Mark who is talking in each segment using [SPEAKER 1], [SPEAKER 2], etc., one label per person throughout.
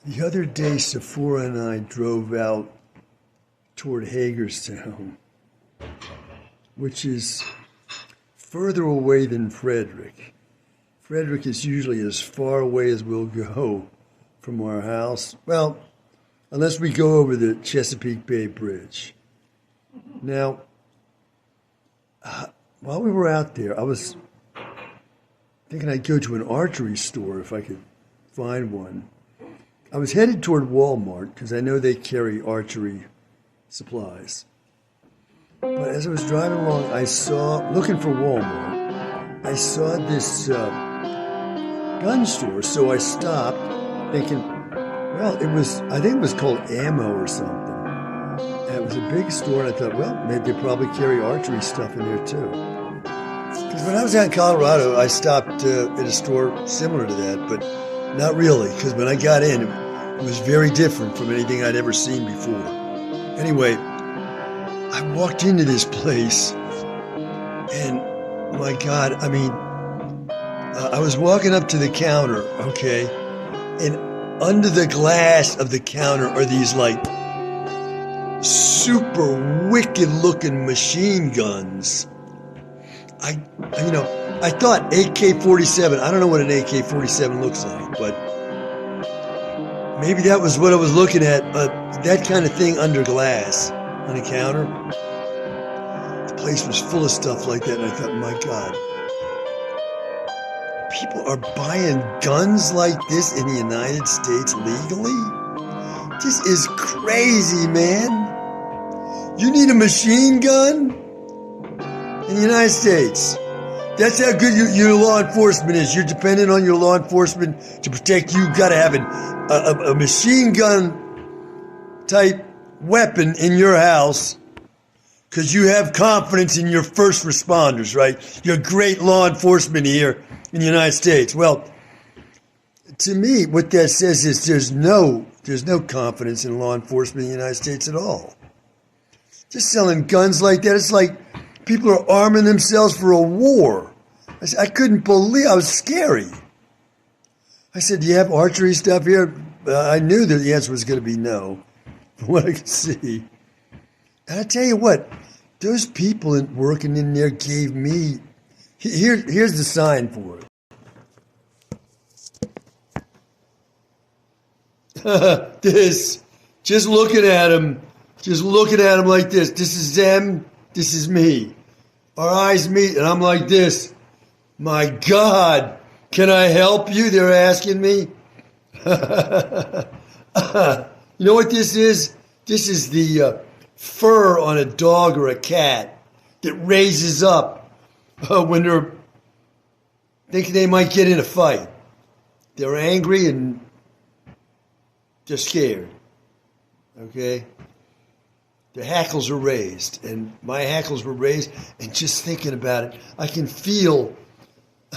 [SPEAKER 1] The other day, Sephora and I drove out toward Hagerstown, which is further away than Frederick. Frederick is usually as far away as we'll go from our house. Well, unless we go over the Chesapeake Bay Bridge. Now, while we were out there, I was thinking I'd go to an archery store if I could find one. I was headed toward Walmart because I know they carry archery supplies. But as I was driving along, looking for Walmart, I saw this gun store. So I stopped thinking, well, I think it was called Ammo or something. And it was a big store, and I thought, well, maybe they probably carry archery stuff in there too. Because when I was out in Colorado, I stopped at a store similar to that, but not really, because when I got in, it was very different from anything I'd ever seen before. Anyway, I walked into this place, and my God, I was walking up to the counter, okay, and under the glass of the counter are these like super wicked looking machine guns. I thought AK-47, I don't know what an AK-47 looks like, but maybe that was what I was looking at, that kind of thing under glass on a counter. The place was full of stuff like that, and I thought, my God, people are buying guns like this in the United States legally? This is crazy, man. You need a machine gun in the United States. That's how good your law enforcement is. You're dependent on your law enforcement to protect you. You've got to have a machine gun type weapon in your house because you have confidence in your first responders, right? You're great law enforcement here in the United States. Well, to me, what that says is there's no confidence in law enforcement in the United States at all. Just selling guns like that, it's like people are arming themselves for a war. I couldn't believe, I was scary. I said, do you have archery stuff here? I knew that the answer was going to be no, from what I could see. And I tell you what, those people working in there gave me, here's the sign for it. This, just looking at them like this. This is them, this is me. Our eyes meet, and I'm like this. My God, can I help you? They're asking me. You know what this is? This is the fur on a dog or a cat that raises up when they're thinking they might get in a fight. They're angry and they're scared. Okay? The hackles are raised, and my hackles were raised, and just thinking about it, I can feel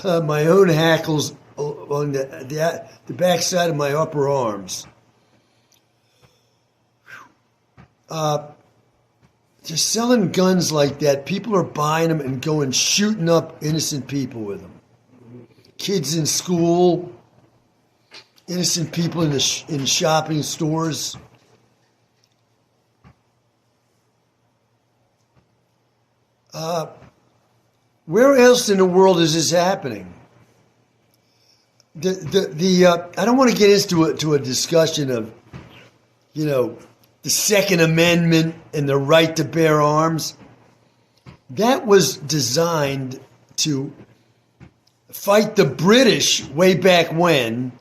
[SPEAKER 1] my own hackles on the backside of my upper arms. Just selling guns like that, people are buying them and going shooting up innocent people with them. Kids in school, innocent people in shopping stores. Where else in the world is this happening? I don't want to get into a discussion of, the Second Amendment and the right to bear arms. That was designed to fight the British way back when.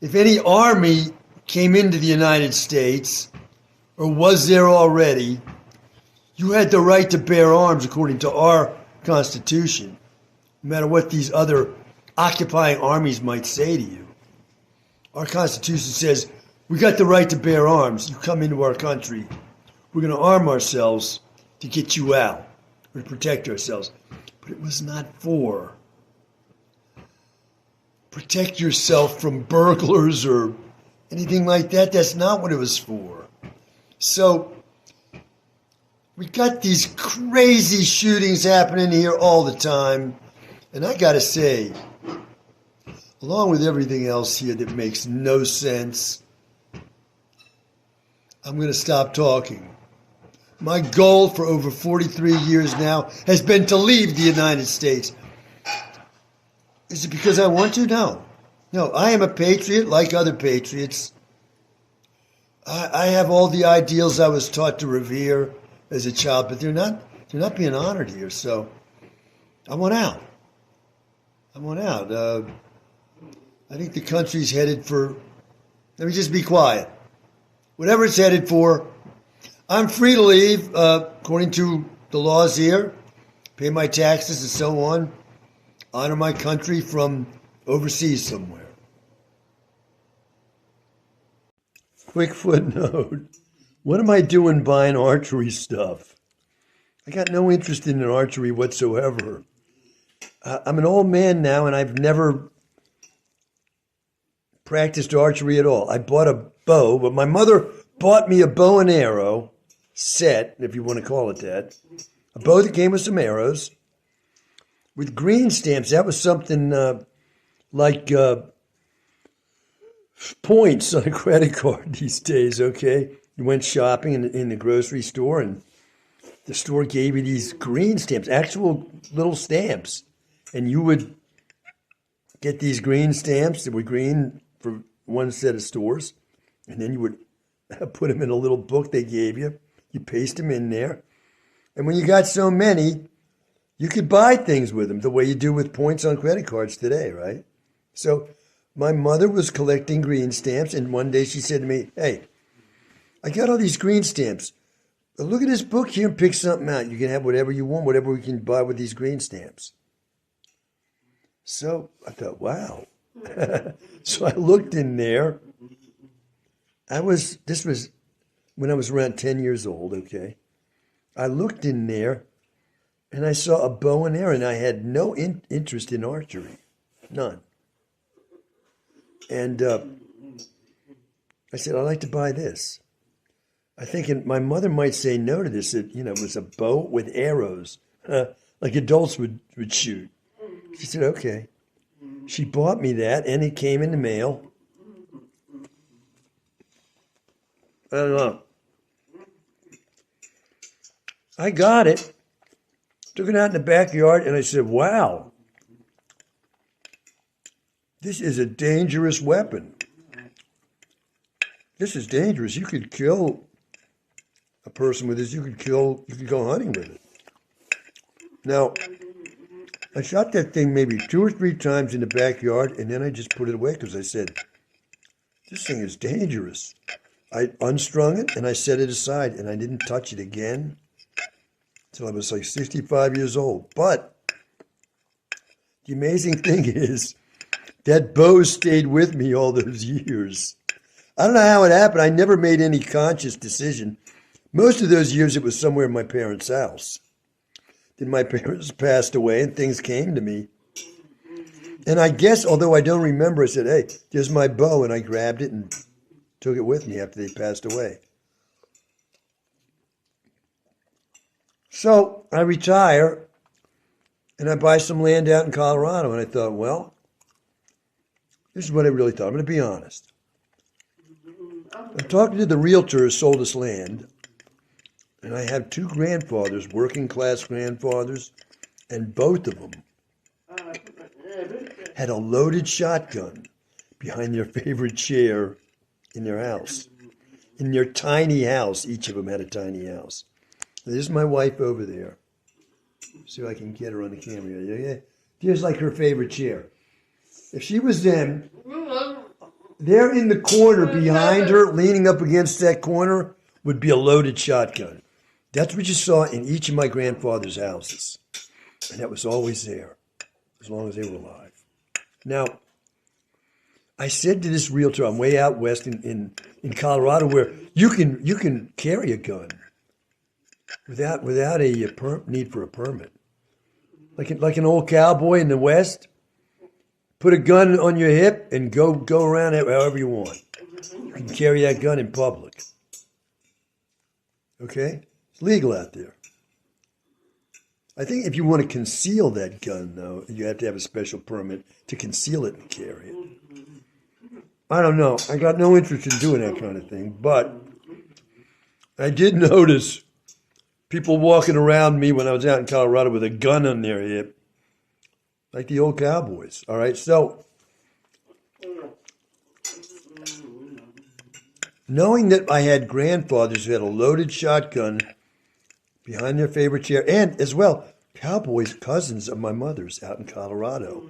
[SPEAKER 1] If any army came into the United States or was there already, you had the right to bear arms according to our Constitution, no matter what these other occupying armies might say to you. Our Constitution says, we got the right to bear arms. You come into our country, we're going to arm ourselves to get you out, or to protect ourselves. But it was not for protect yourself from burglars or anything like that. That's not what it was for. So we got these crazy shootings happening here all the time. And I got to say, along with everything else here that makes no sense, I'm going to stop talking. My goal for over 43 years now has been to leave the United States. Is it because I want to? No. No, I am a patriot like other patriots. I have all the ideals I was taught to revere as a child, but they're not being honored here. So I want out. I want out. I think the country's headed for, let me just be quiet. Whatever it's headed for, I'm free to leave according to the laws here, pay my taxes and so on, honor my country from overseas somewhere. Quick footnote. What am I doing buying archery stuff? I got no interest in archery whatsoever. I'm an old man now and I've never practiced archery at all. I bought a bow, but my mother bought me a bow and arrow set, if you want to call it that. A bow that came with some arrows with green stamps. That was something like points on a credit card these days, okay? You went shopping in the grocery store and the store gave you these green stamps, actual little stamps. And you would get these green stamps that were green for one set of stores. And then you would put them in a little book they gave you. You paste them in there. And when you got so many, you could buy things with them the way you do with points on credit cards today, right? So my mother was collecting green stamps, and one day she said to me, "Hey, I got all these green stamps. Look at this book here and pick something out. You can have whatever you want, whatever we can buy with these green stamps." So I thought, wow. So I looked in there. This was when I was around 10 years old, okay? I looked in there and I saw a bow and arrow, and I had no interest in archery. None. And I said, I'd like to buy this. I think my mother might say no to this. It was a bow with arrows, like adults would shoot. She said, okay. She bought me that, and it came in the mail. I don't know. I got it, took it out in the backyard, and I said, wow, this is a dangerous weapon. This is dangerous. You could kill a person with this. You could go hunting with it. Now, I shot that thing maybe 2 or 3 times in the backyard, and then I just put it away because I said, this thing is dangerous. I unstrung it, and I set it aside, and I didn't touch it again until I was like 65 years old. But the amazing thing is that bow stayed with me all those years. I don't know how it happened. I never made any conscious decision. Most of those years, it was somewhere in my parents' house. Then my parents passed away and things came to me. And I guess, although I don't remember, I said, hey, there's my bow. And I grabbed it and took it with me after they passed away. So I retire and I buy some land out in Colorado. And I thought, well, this is what I really thought. I'm going to be honest. I'm talking to the realtor who sold us land. And I have 2 grandfathers, working class grandfathers, and both of them had a loaded shotgun behind their favorite chair in their house. In their tiny house, each of them had a tiny house. There's my wife over there. See if I can get her on the camera. Yeah. There's like her favorite chair. If she was them, there in the corner behind her, leaning up against that corner, would be a loaded shotgun. That's what you saw in each of my grandfather's houses. And that was always there, as long as they were alive. Now, I said to this realtor, I'm way out west in Colorado, where you can carry a gun without a need for a permit. Like an old cowboy in the West, put a gun on your hip and go around it however you want. You can carry that gun in public. Okay? It's legal out there. I think if you want to conceal that gun, though, you have to have a special permit to conceal it and carry it. I don't know. I got no interest in doing that kind of thing. But I did notice people walking around me when I was out in Colorado with a gun on their hip, like the old cowboys. All right, so knowing that I had grandfathers who had a loaded shotgun behind their favorite chair, and as well, cowboys, cousins of my mother's out in Colorado.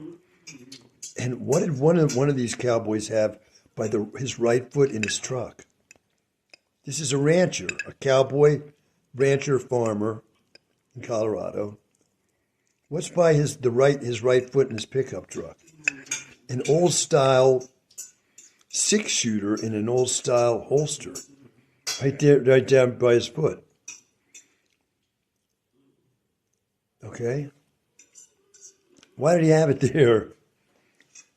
[SPEAKER 1] And what did one of these cowboys have by his right foot in his truck? This is a rancher, a cowboy, rancher, farmer in Colorado. What's by his right foot in his pickup truck? An old style 6-shooter in an old style holster, right there, right down by his foot. Okay, why did he have it there?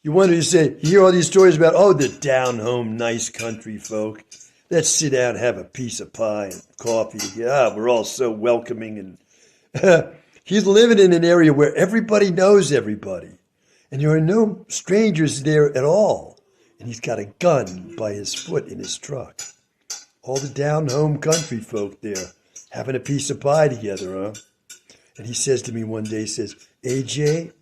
[SPEAKER 1] You wonder, you hear all these stories about, oh, the down home, nice country folk. Let's sit down and have a piece of pie and coffee. We're all so welcoming. And he's living in an area where everybody knows everybody. And there are no strangers there at all. And he's got a gun by his foot in his truck. All the down home country folk there having a piece of pie together, huh? And he says to me one day, he says, AJ,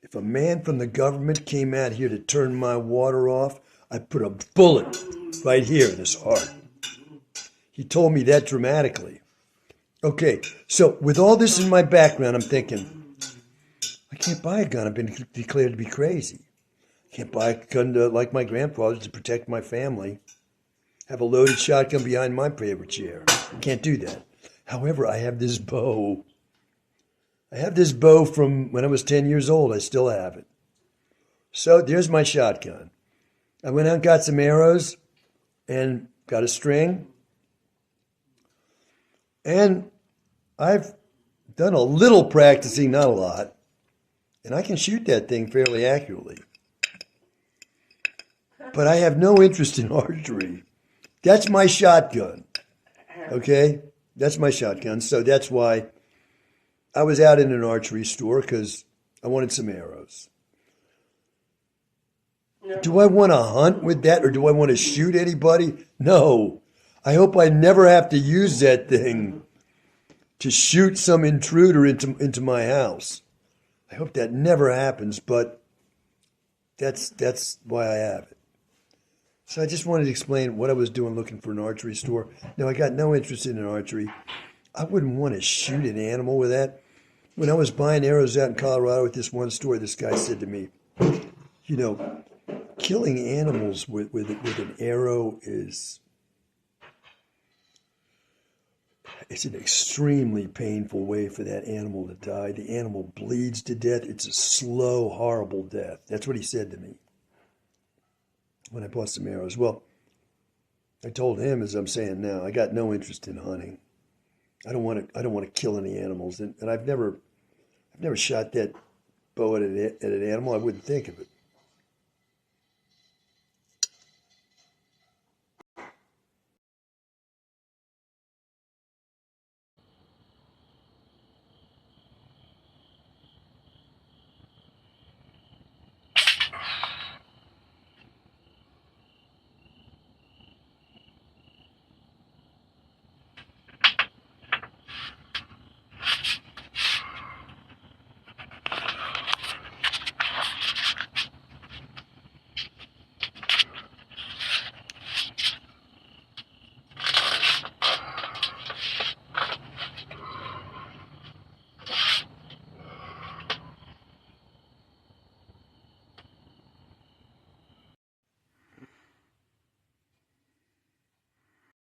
[SPEAKER 1] if a man from the government came out here to turn my water off, I'd put a bullet right here in his heart. He told me that dramatically. Okay, so with all this in my background, I'm thinking, I can't buy a gun. I've been declared to be crazy. I can't buy a gun like my grandfather to protect my family. Have a loaded shotgun behind my favorite chair. Can't do that. However, I have this bow. I have this bow from when I was 10 years old. I still have it. So there's my shotgun. I went out and got some arrows and got a string. And I've done a little practicing, not a lot. And I can shoot that thing fairly accurately. But I have no interest in archery. That's my shotgun. Okay? That's my shotgun. So that's why I was out in an archery store because I wanted some arrows. No. Do I want to hunt with that or do I want to shoot anybody? No. I hope I never have to use that thing to shoot some intruder into my house. I hope that never happens, but that's why I have it. So I just wanted to explain what I was doing looking for an archery store. No, I got no interest in archery. I wouldn't want to shoot an animal with that. When I was buying arrows out in Colorado at this one store, this guy said to me, you know, killing animals with an arrow it's an extremely painful way for that animal to die. The animal bleeds to death. It's a slow, horrible death. That's what he said to me when I bought some arrows. Well, I told him, as I'm saying now, I got no interest in hunting. I don't want to kill any animals, and I've never shot that bow at an animal. I wouldn't think of it.